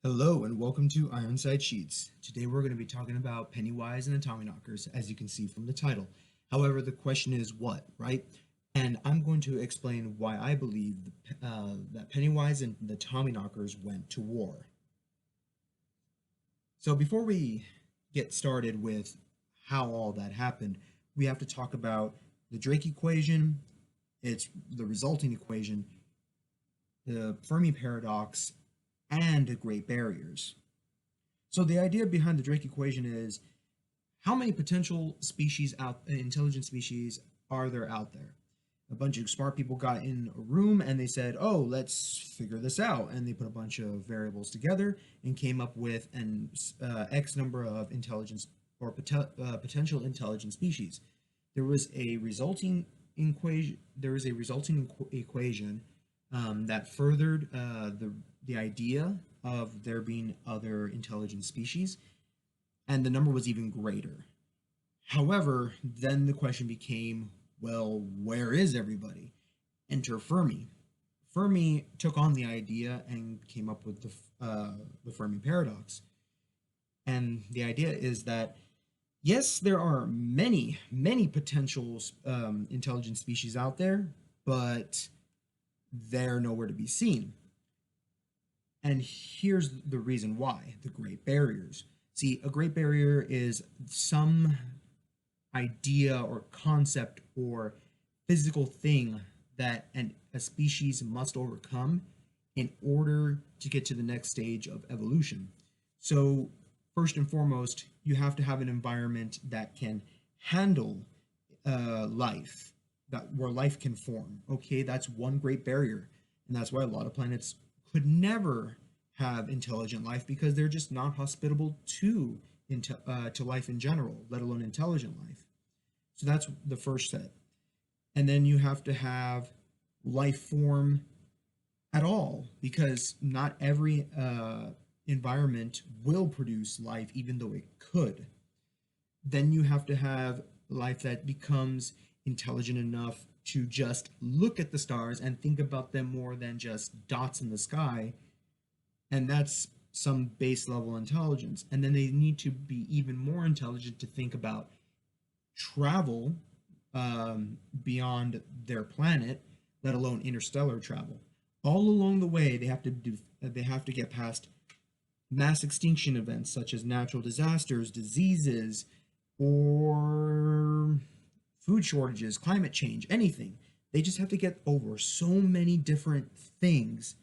Hello and welcome to Ironside Sheets. Today we're going to be talking about Pennywise and the Tommyknockers, as you can see from the title. However, the question is what, right? And I'm going to explain why I believe that Pennywise and the Tommyknockers went to war. So before we get started with how all that happened, we have to talk about the Drake equation, its the resulting equation, the Fermi paradox, and the Great Barriers. So the idea behind the Drake equation is how many potential intelligent species are there out there? A bunch of smart people got in a room and they said, oh, let's figure this out. And they put a bunch of variables together and came up with an X number of intelligence or potential intelligent species. There was a resulting equation. That furthered the idea of there being other intelligent species, and the number was even greater. However, then the question became, well, where is everybody? Enter Fermi. Fermi took on the idea and came up with the Fermi paradox. And the idea is that, yes, there are many, many potential intelligent species out there, but they're nowhere to be seen. And here's the reason why: the Great Barriers. See, a Great Barrier is some idea or concept or physical thing that a species must overcome in order to get to the next stage of evolution. So, first and foremost, you have to have an environment that can handle life, where life can form. Okay, that's one Great Barrier, and that's why a lot of planets could never have intelligent life, because they're just not hospitable to life in general, let alone intelligent life. So that's the first set. And then you have to have life form at all, because not every environment will produce life, even though it could. Then you have to have life that becomes intelligent enough to just look at the stars and think about them more than just dots in the sky. And that's some base level intelligence. And then they need to be even more intelligent to think about travel beyond their planet, let alone interstellar travel. All along the way, they have to get past mass extinction events such as natural disasters, diseases, or food shortages, climate change, anything. They just have to get over so many different things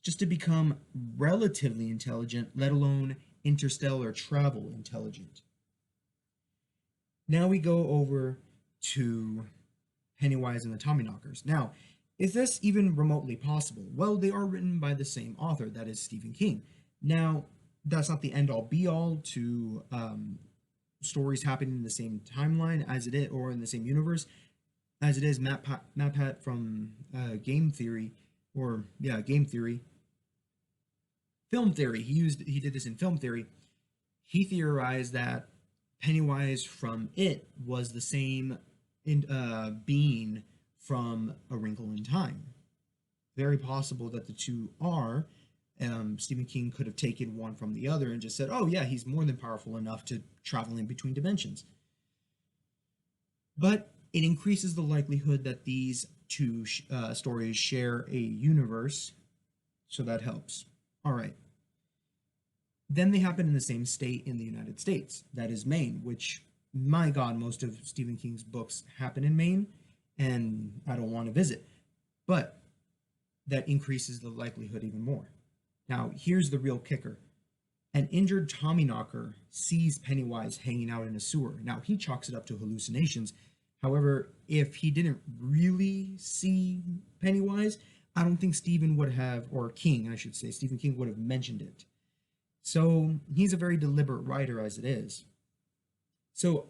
just to become relatively intelligent, let alone interstellar travel intelligent. Now we go over to Pennywise and the Tommyknockers. Now, is this even remotely possible? Well, they are written by the same author, that is Stephen King. Now, that's not the end-all be-all to stories happening in the same timeline as it is, or in the same universe as it is. Matt Pat from Game Theory, Film Theory. He did this in Film Theory. He theorized that Pennywise from It was the same being from A Wrinkle in Time. Very possible that the two are. Stephen King could have taken one from the other and just said, oh yeah, he's more than powerful enough to travel in between dimensions. But it increases the likelihood that these two stories share a universe, so that helps. All right. Then they happen in the same state in the United States, that is Maine, which, my God, most of Stephen King's books happen in Maine, and I don't want to visit. But that increases the likelihood even more. Now, here's the real kicker. An injured Tommyknocker sees Pennywise hanging out in a sewer. Now, he chalks it up to hallucinations. However, if he didn't really see Pennywise, I don't think Stephen would have, or King, I should say, Stephen King would have mentioned it. So he's a very deliberate writer as it is. So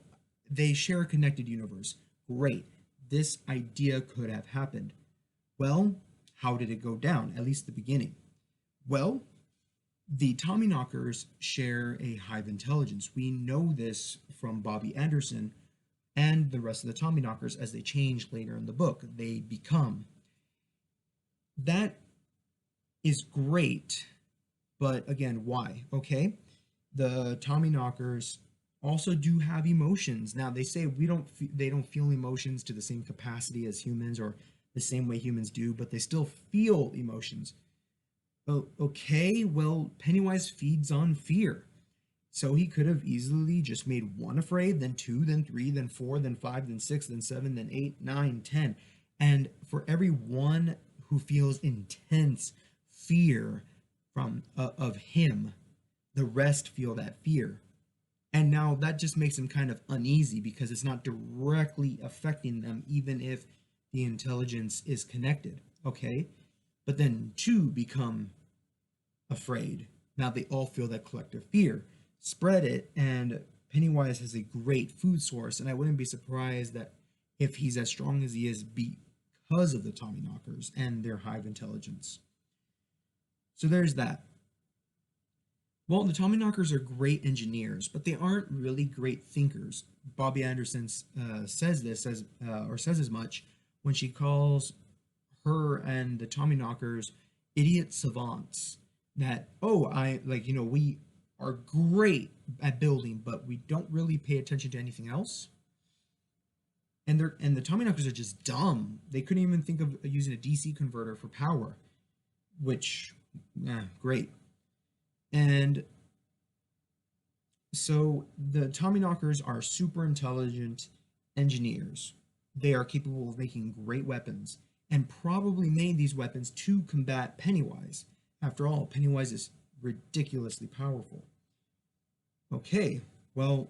they share a connected universe. Great. This idea could have happened. Well, how did it go down? At least the beginning. Well, the Tommyknockers share a hive intelligence. We know this from Bobby Anderson and the rest of the Tommyknockers as they change later in the book. They become. That is great But again, why? Okay, the Tommyknockers also do have emotions. Now they say they don't feel emotions to the same capacity as humans or the same way humans do, but they still feel emotions. Oh, okay, well, Pennywise feeds on fear. So he could have easily just made one afraid, then two, then three, then four, then five, then six, then seven, then eight, nine, 10. And for every one who feels intense fear of him, the rest feel that fear. And now that just makes them kind of uneasy because it's not directly affecting them, even if the intelligence is connected. Okay. But then two become afraid. Now they all feel that collective fear. Spread it, and Pennywise has a great food source, and I wouldn't be surprised that if he's as strong as he is because of the Tommyknockers and their hive intelligence. So there's that. Well, the Tommyknockers are great engineers, but they aren't really great thinkers. Bobby Anderson says this as or says as much when she calls her and the Tommyknockers idiot savants. That I like we are great at building, but we don't really pay attention to anything else. And the Tommyknockers are just dumb. They couldn't even think of using a DC converter for power, which great. And so the Tommyknockers are super intelligent engineers. They are capable of making great weapons and probably made these weapons to combat Pennywise. After all, Pennywise is ridiculously powerful. Okay, well,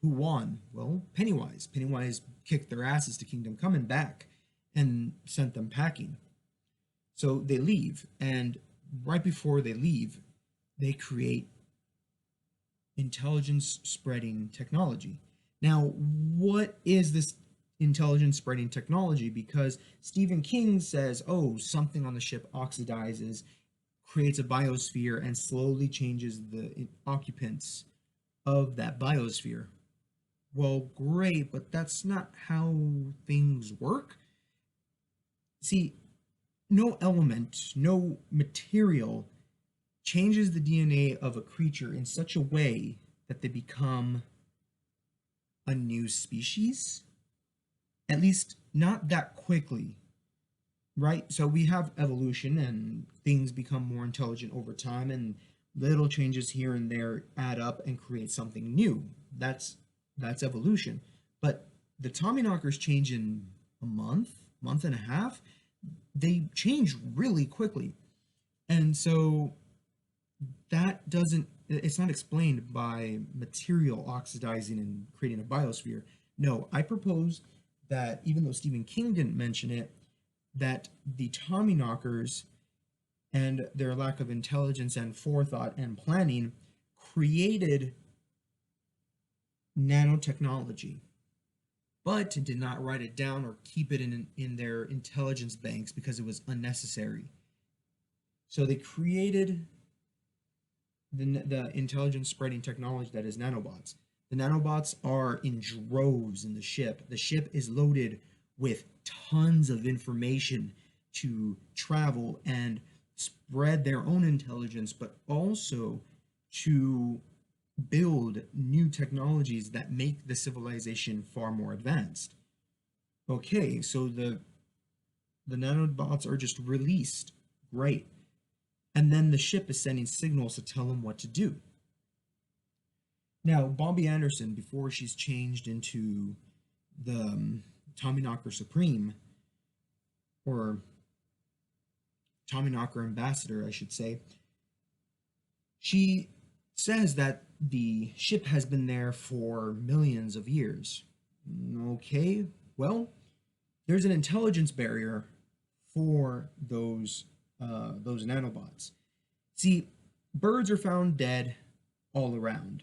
who won? Well, Pennywise. Pennywise kicked their asses to Kingdom Come and back and sent them packing. So they leave, and right before they leave, they create intelligence spreading technology. Now, what is this intelligence spreading technology? Because Stephen King says, oh, something on the ship oxidizes, creates a biosphere, and slowly changes the occupants of that biosphere. Well, great, but that's not how things work. See, no element, no material changes the DNA of a creature in such a way that they become a new species. At least not that quickly, right? So we have evolution and things become more intelligent over time, and little changes here and there add up and create something new. That's evolution. But the Tommyknockers change in a month and a half. They change really quickly. And so that doesn't it's not explained by material oxidizing and creating a biosphere. No, I propose that even though Stephen King didn't mention it, that the Tommyknockers and their lack of intelligence and forethought and planning created nanotechnology, but did not write it down or keep it in their intelligence banks because it was unnecessary. So they created the intelligence spreading technology that is nanobots. The nanobots are in droves in the ship. The ship is loaded with tons of information to travel and spread their own intelligence, but also to build new technologies that make the civilization far more advanced. Okay, so the nanobots are just released. Great. And then the ship is sending signals to tell them what to do. Now, Bobby Anderson, before she's changed into the Tommyknocker Supreme, or Tommyknocker Ambassador, I should say, she says that the ship has been there for millions of years. Okay, well, there's an intelligence barrier for those nanobots. See, birds are found dead all around.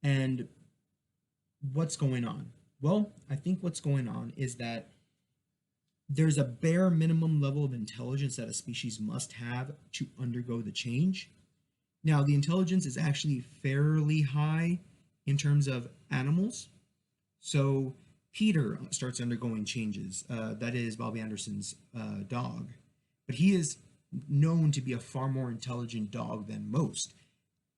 And what's going on? Well, I think what's going on is that there's a bare minimum level of intelligence that a species must have to undergo the change. Now, the intelligence is actually fairly high in terms of animals. So Peter starts undergoing changes. That is Bobby Anderson's dog. But he is known to be a far more intelligent dog than most.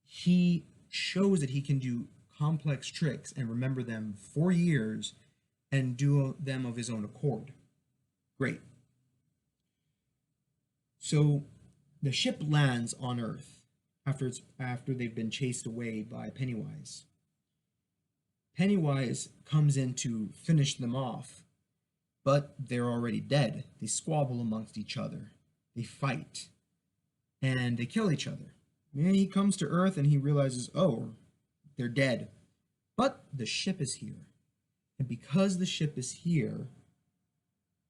He shows that he can do complex tricks and remember them for years and do them of his own accord. Great. So the ship lands on Earth after they've been chased away by Pennywise. Pennywise comes in to finish them off, but they're already dead. They squabble amongst each other. They fight, and they kill each other. And he comes to Earth and he realizes, oh, they're dead. But the ship is here. And because the ship is here,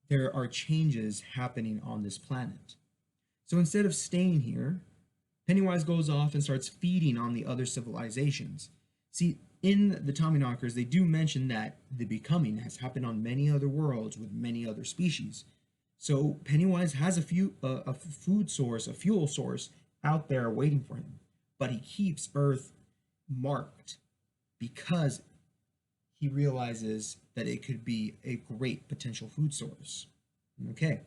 there are changes happening on this planet. So instead of staying here, Pennywise goes off and starts feeding on the other civilizations. See, in the Tommyknockers, they do mention that the becoming has happened on many other worlds with many other species. So Pennywise has a food source, a fuel source out there waiting for him, but he keeps Earth marked because he realizes that it could be a great potential food source. Okay.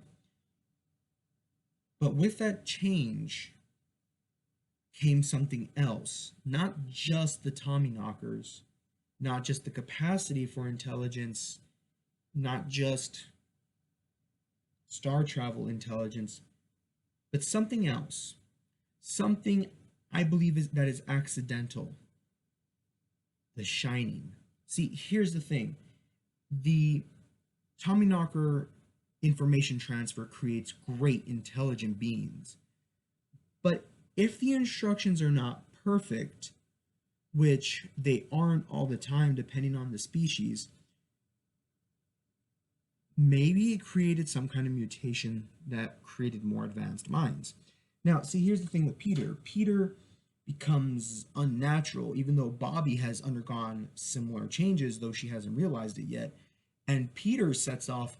But with that change came something else, not just the Tommyknockers, not just the capacity for intelligence, not just star travel intelligence, but something else. Something I believe that is accidental. The Shining. See, here's the thing. The Tommyknocker information transfer creates great intelligent beings. But if the instructions are not perfect, which they aren't all the time depending on the species, maybe it created some kind of mutation that created more advanced minds. Now, see, here's the thing with Peter. Peter becomes unnatural, even though Bobby has undergone similar changes, though she hasn't realized it yet. And Peter sets off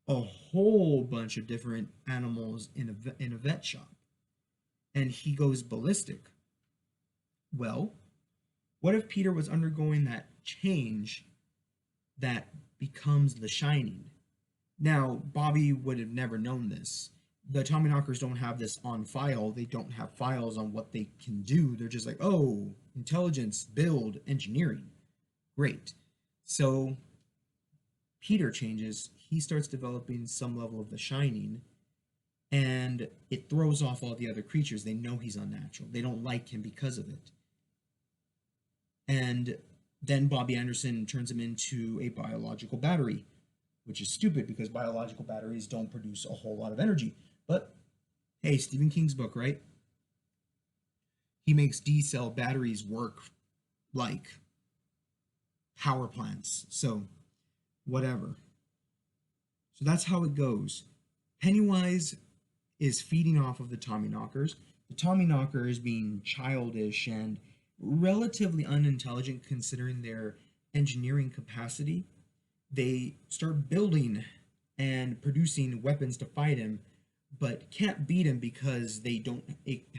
a whole bunch of different animals in a vet shop. And he goes ballistic. Well, what if Peter was undergoing that change that becomes the Shining? Now, Bobby would have never known this. The Tommyknockers don't have this on file. They don't have files on what they can do. They're just like, oh, intelligence, build, engineering. Great. So Peter changes. He starts developing some level of the Shining, and it throws off all the other creatures. They know he's unnatural. They don't like him because of it. And then Bobby Anderson turns him into a biological battery, which is stupid because biological batteries don't produce a whole lot of energy. But hey, Stephen King's book, right? He makes D-cell batteries work like power plants. So, whatever. So that's how it goes. Pennywise is feeding off of the Tommyknockers. The Tommyknockers being childish and relatively unintelligent considering their engineering capacity. They start building and producing weapons to fight him, but can't beat him because they don't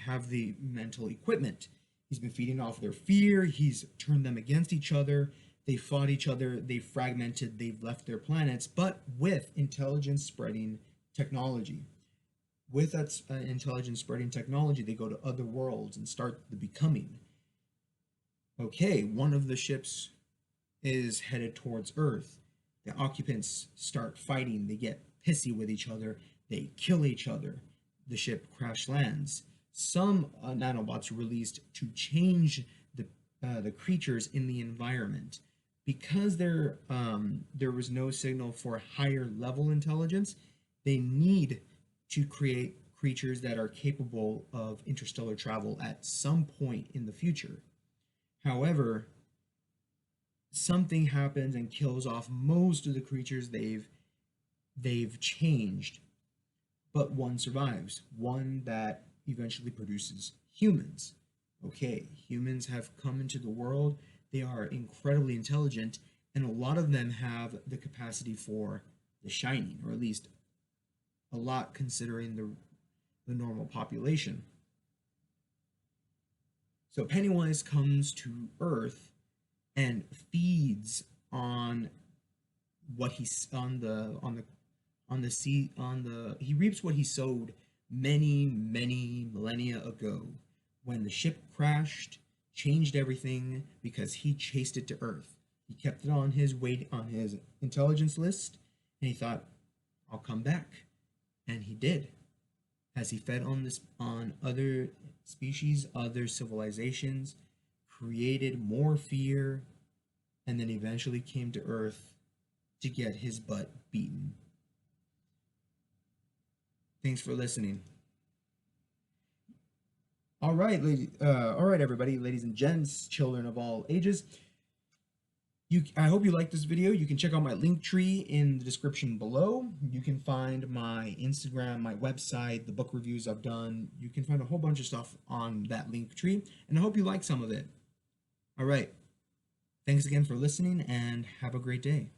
have the mental equipment. He's been feeding off their fear. He's turned them against each other. They fought each other. They fragmented. They've left their planets, but with intelligence spreading technology. With that intelligence spreading technology, they go to other worlds and start the becoming. Okay, one of the ships is headed towards Earth. The occupants start fighting. They get pissy with each other. They kill each other. The ship crash lands. Some nanobots are released to change the creatures in the environment. Because there was no signal for higher level intelligence, they need to create creatures that are capable of interstellar travel at some point in the future. However, something happens and kills off most of the creatures they've changed, but one survives, one that eventually produces humans. Okay, humans have come into the world. They are incredibly intelligent, and a lot of them have the capacity for the Shining, or at least a lot considering the normal population. So Pennywise comes to Earth and feeds on what he's on the sea on the he reaps what he sowed many, many millennia ago, when the ship crashed, changed everything because he chased it to Earth. He kept it on his intelligence list, and he thought, "I'll come back," and he did. As he fed on other species, other civilizations, created more fear, and then eventually came to Earth to get his butt beaten. Thanks for listening. All right, everybody, ladies and gents, children of all ages. I hope you liked this video. You can check out my link tree in the description below. You can find my Instagram, my website, the book reviews I've done. You can find a whole bunch of stuff on that link tree, and I hope you like some of it. All right. Thanks again for listening, and have a great day.